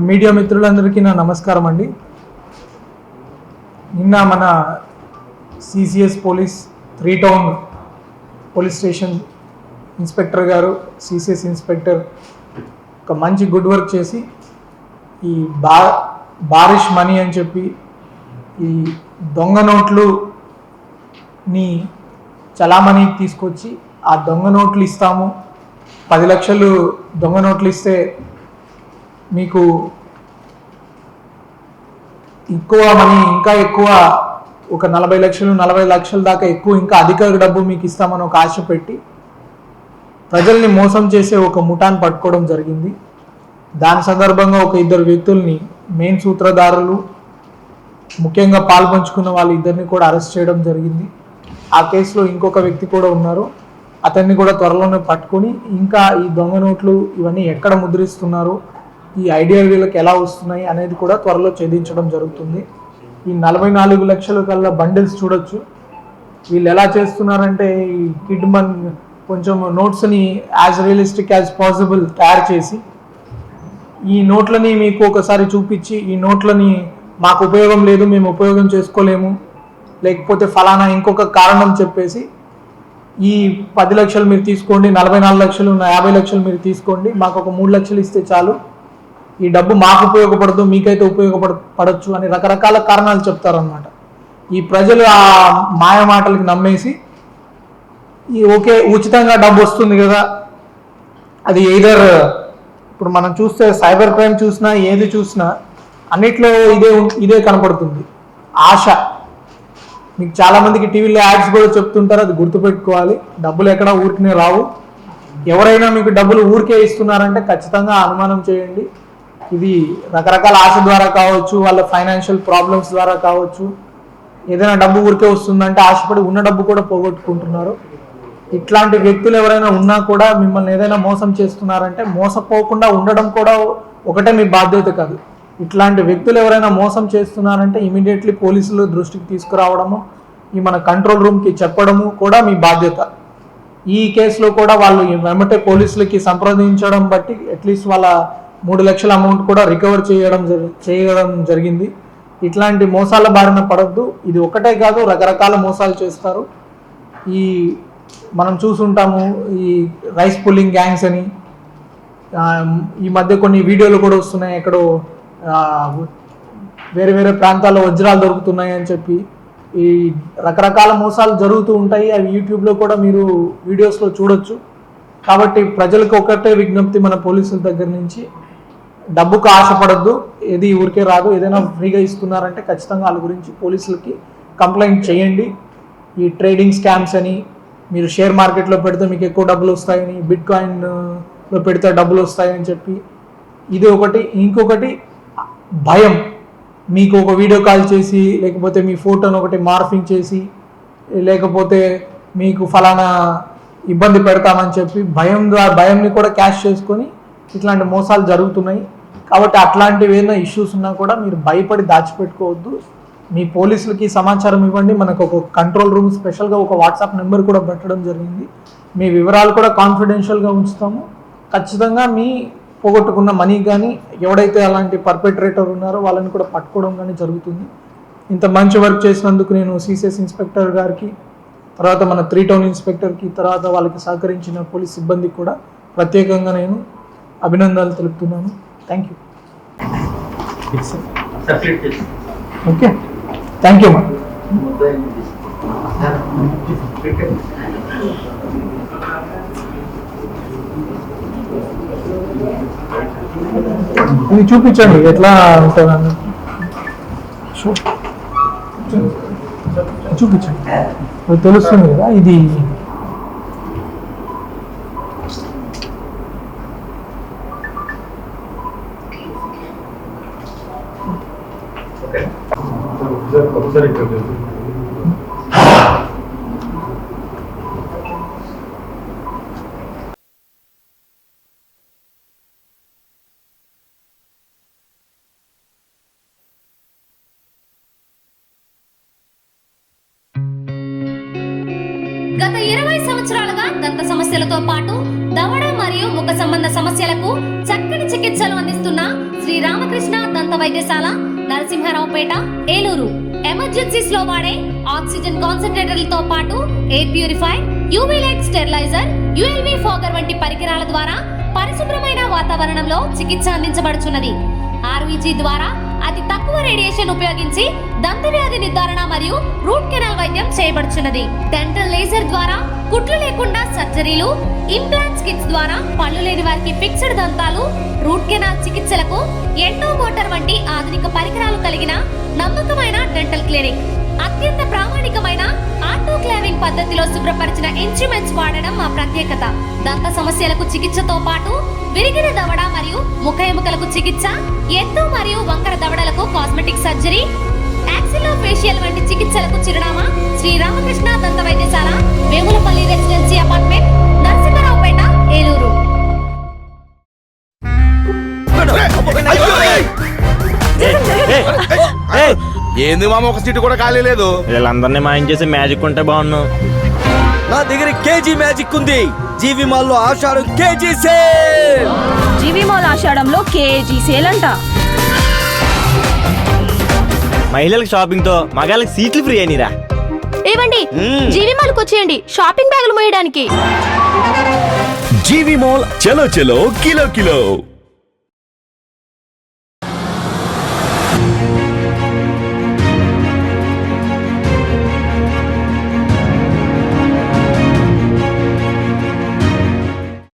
Media మిత్రులందరికీ నా నమస్కారం అండి. నిన్న మన CCS police 3 town police station inspector గారు, సిసిఎస్ ఇన్స్పెక్టర్ ఒక మంచి గుడ్ వర్క్ చేసి ఈ బారిష్ మనీ అని చెప్పి ఈ దొంగ నోట్లుని చలామణి తీసుకొచ్చి ఆ దొంగ నోట్లు ఇస్తాము, 10 లక్షలు దొంగ నోట్లు ఇస్తే మీకు ఎక్కువ మనీ, ఇంకా ఎక్కువ ఒక 40 లక్షలు 40 లక్షల దాకా ఎక్కువ ఇంకా అధిక డబ్బు మీకు ఇస్తామని ఒక ఆశ పెట్టి ప్రజల్ని మోసం చేసే ఒక ముఠాను పట్టుకోవడం జరిగింది. దాని సందర్భంగా ఒక 2 వ్యక్తుల్ని, మెయిన్ సూత్రధారులు, ముఖ్యంగా పాల్పంచుకున్న వాళ్ళు ఇద్దరిని కూడా అరెస్ట్ చేయడం జరిగింది. ఆ కేసులో ఇంకొక వ్యక్తి కూడా ఉన్నారు, అతన్ని కూడా త్వరలోనే పట్టుకొని ఇంకా ఈ దొంగ నోట్లు ఇవన్నీ ఎక్కడ ముద్రిస్తున్నారు, ఈ ఐడియా వీళ్ళకి ఎలా వస్తున్నాయి అనేది కూడా త్వరలో ఛేదించడం జరుగుతుంది. ఈ 44 లక్షల కల్లా బండిల్స్ చూడొచ్చు. వీళ్ళు ఎలా చేస్తున్నారంటే ఈ కిడ్ మన్ కొంచెం నోట్స్ని యాజ్ రియలిస్టిక్ యాజ్ పాసిబుల్ తయారు చేసి ఈ నోట్లని మీకు ఒకసారి చూపించి, ఈ నోట్లని మాకు ఉపయోగం లేదు, మేము ఉపయోగం చేసుకోలేము, లేకపోతే ఫలానా ఇంకొక కారణం చెప్పేసి ఈ 10 లక్షలు మీరు తీసుకోండి, 44 లక్షలు 50 లక్షలు మీరు తీసుకోండి, మాకు ఒక 3 లక్షలు ఇస్తే చాలు, ఈ డబ్బు మాకు ఉపయోగపడదు, మీకైతే ఉపయోగపడచ్చు అని రకరకాల కారణాలు చెప్తారనమాట. ఈ ప్రజలు ఆ మాయ మాటలకి నమ్మేసి ఈ ఓకే ఉచితంగా డబ్బు వస్తుంది కదా, అది ఎయిదర్ ఇప్పుడు మనం చూస్తే సైబర్ క్రైమ్ చూసినా ఏది చూసినా అన్నిట్లో ఇదే కనపడుతుంది, ఆశ. మీకు చాలామందికి టీవీలో యాడ్స్ కూడా చెప్తుంటారు, అది గుర్తుపెట్టుకోవాలి. డబ్బులు ఎక్కడ ఊరికనే రావు. ఎవరైనా మీకు డబ్బులు ఊరికే ఇస్తున్నారంటే ఖచ్చితంగా అనుమానం చేయండి. ఇది రకరకాల ఆశ ద్వారా కావచ్చు, వాళ్ళ ఫైనాన్షియల్ ప్రాబ్లమ్స్ ద్వారా కావచ్చు. ఏదైనా డబ్బు ఊరికే వస్తుందంటే ఆశపడి ఉన్న డబ్బు కూడా పోగొట్టుకుంటున్నారు. ఇట్లాంటి వ్యక్తులు ఎవరైనా ఉన్నా కూడా మిమ్మల్ని ఏదైనా మోసం చేస్తున్నారంటే మోసపోకుండా ఉండడం కూడా ఒకటే మీ బాధ్యత కాదు. ఇట్లాంటి వ్యక్తులు ఎవరైనా మోసం చేస్తున్నారంటే ఇమీడియట్లీ పోలీసులు దృష్టికి తీసుకురావడము, ఈ మన కంట్రోల్ రూమ్కి చెప్పడము కూడా మీ బాధ్యత. ఈ కేసులో కూడా వాళ్ళు వెంబటే పోలీసులకి సంప్రదించడం బట్టి అట్లీస్ట్ వాళ్ళ 3 లక్షల అమౌంట్ కూడా రికవర్ చేయడం జరిగింది. ఇట్లాంటి మోసాల బారిన పడద్దు. ఇది ఒకటే కాదు, రకరకాల మోసాలు చేస్తారు. మనం చూసుంటాము ఈ రైస్ పుల్లింగ్ గ్యాంగ్స్ అని. ఈ మధ్య కొన్ని వీడియోలు కూడా వస్తున్నాయి, ఎక్కడో వేరే వేరే ప్రాంతాల్లో వజ్రాలు దొరుకుతున్నాయి అని చెప్పి. ఈ రకరకాల మోసాలు జరుగుతూ ఉంటాయి, అవి యూట్యూబ్లో కూడా మీరు వీడియోస్లో చూడొచ్చు. కాబట్టి ప్రజలకు ఒకటే విజ్ఞప్తి మన పోలీసుల దగ్గర నుంచి, డబ్బుకు ఆశపడద్దు, ఏది ఊరికే రాదు. ఏదైనా ఫ్రీగా ఇస్తున్నారంటే ఖచ్చితంగా వాళ్ళ గురించి పోలీసులకి కంప్లైంట్ చేయండి. ఈ ట్రేడింగ్ స్కామ్స్ అని, మీరు షేర్ మార్కెట్లో పెడితే మీకు ఎక్కువ డబ్బులు వస్తాయని, బిట్ కాయిన్లో పెడితే డబ్బులు వస్తాయని చెప్పి ఇది ఒకటి. ఇంకొకటి భయం. మీకు ఒక వీడియో కాల్ చేసి, లేకపోతే మీ ఫోటోను ఒకటి మార్ఫింగ్ చేసి, లేకపోతే మీకు ఫలానా ఇబ్బంది పెడతామని చెప్పి భయంని కూడా క్యాష్ చేసుకొని ఇట్లాంటి మోసాలు జరుగుతున్నాయి. కాబట్టి అట్లాంటివి ఏదైనా ఇష్యూస్ ఉన్నా కూడా మీరు భయపడి దాచిపెట్టుకోవద్దు. మీ పోలీసులకి సమాచారం ఇవ్వండి. మనకు ఒక కంట్రోల్ రూమ్ స్పెషల్గా ఒక వాట్సాప్ నెంబర్ కూడా పెట్టడం జరిగింది. మీ వివరాలు కూడా కాన్ఫిడెన్షియల్గా ఉంచుతాము. ఖచ్చితంగా మీ పోగొట్టుకున్న మనీ కానీ, ఎవడైతే అలాంటి పర్పెట్రేటర్ ఉన్నారో వాళ్ళని కూడా పట్టుకోవడం కానీ జరుగుతుంది. ఇంత మంచి వర్క్ చేసినందుకు నేను సిసిఎస్ ఇన్స్పెక్టర్ గారికి, తర్వాత మన 3 టౌన్ ఇన్స్పెక్టర్కి, తర్వాత వాళ్ళకి సహకరించిన పోలీస్ సిబ్బందికి కూడా ప్రత్యేకంగా నేను అభినందనలు తెలుపుతున్నాను. Thank you. Okay, thank you మా. ఇది చూపించండి ఎట్లా ఉంటుందని చూపించండి, అది తెలుస్తుంది కదా. ఇది గత 20 సంవత్సరాలుగా దంత సమస్యలతో పాటు దవడ మరియు ముఖ సంబంధ సమస్యలకు చక్కని చికిత్సలు అందిస్తున్న శ్రీ రామకృష్ణ దంత వైద్యశాల, నరసింహారావుపేట, ఏలూరు. ఎమర్జెన్సీస్ లో వాడే ఆక్సిజన్ కాన్సంట్రేటర్లతో పాటు air purifier, UV light steriliser, ULV fogger వంటి పరికరాల ద్వారా పరిశుభ్రమైన వాతావరణంలో చికిత్స అందించబడుచున్నది. ఆర్వీజీ ద్వారా అతి తక్కువ రేడియేషన్ ఉపయోగించి దంత వ్యాధి నిర్ధారణ మరియు రూట్ కెనాల్ వైద్యం చేయబడుచున్నది. డెంటల్ లేజర్ ద్వారా కుట్లు లేకుండా సర్జరీలు, ఇంప్లాంట్స్ కిట్స్ ద్వారా పళ్ళు లేని వారికి ఫిక్స్డ్ దంతాలు, రూట్ కెనాల్ చికిత్సలకు ఎండో మోటార్ వంటి ఆధునిక పరికరాలు కలిగిన నమ్మకమైన డెంటల్ క్లినిక్. అత్యంత ప్రామాణికమైన ఆటోక్లావింగ్ పద్ధతిలో శుభ్రపరిచిన ఇన్స్ట్రుమెంట్స్ వాడడం మా ప్రత్యేకత. దంత సమస్యలకు చికిత్సతో పాటు విరిగిన దవడ మరియు ముఖ ఎముకలకు చికిత్స, ఎత్తు మరియు వంకర దవడలకు కాస్మెటిక్ సర్జరీ, యాక్సిలోఫేషియల్ వంటి చికిత్సలకు చిరునామా శ్రీ రామకృష్ణ దంత వైద్యశాల, వేములపల్లి రెసిడెన్సీ అపార్ట్మెంట్, నరసింహారావుపేట, ఏలూరు. ఏంది మామ, ఒక సీటు కూడా ఖాళీ లేదు. వీళ్ళందరినీ మాయం చేసి మ్యాజిక్ ఉంటే బాగున్నావు. నా దగ్గర కేజీ మ్యాజిక్ ఉంది. జీవి మాల్లో ఆషాఢం కేజీ సేల్. జీవి మాల్ ఆషాఢంలో కేజీ సేల్ అంట. మహిళలకు షాపింగ్ తో మగాళ్ళకి సీట్లు ఫ్రీ అయినరా. ఏవండి, జీవి మాల్కి వచ్చేయండి షాపింగ్ బ్యాగులు మోయడానికి. జీవి మాల్ చలో చలో కిలో కిలో.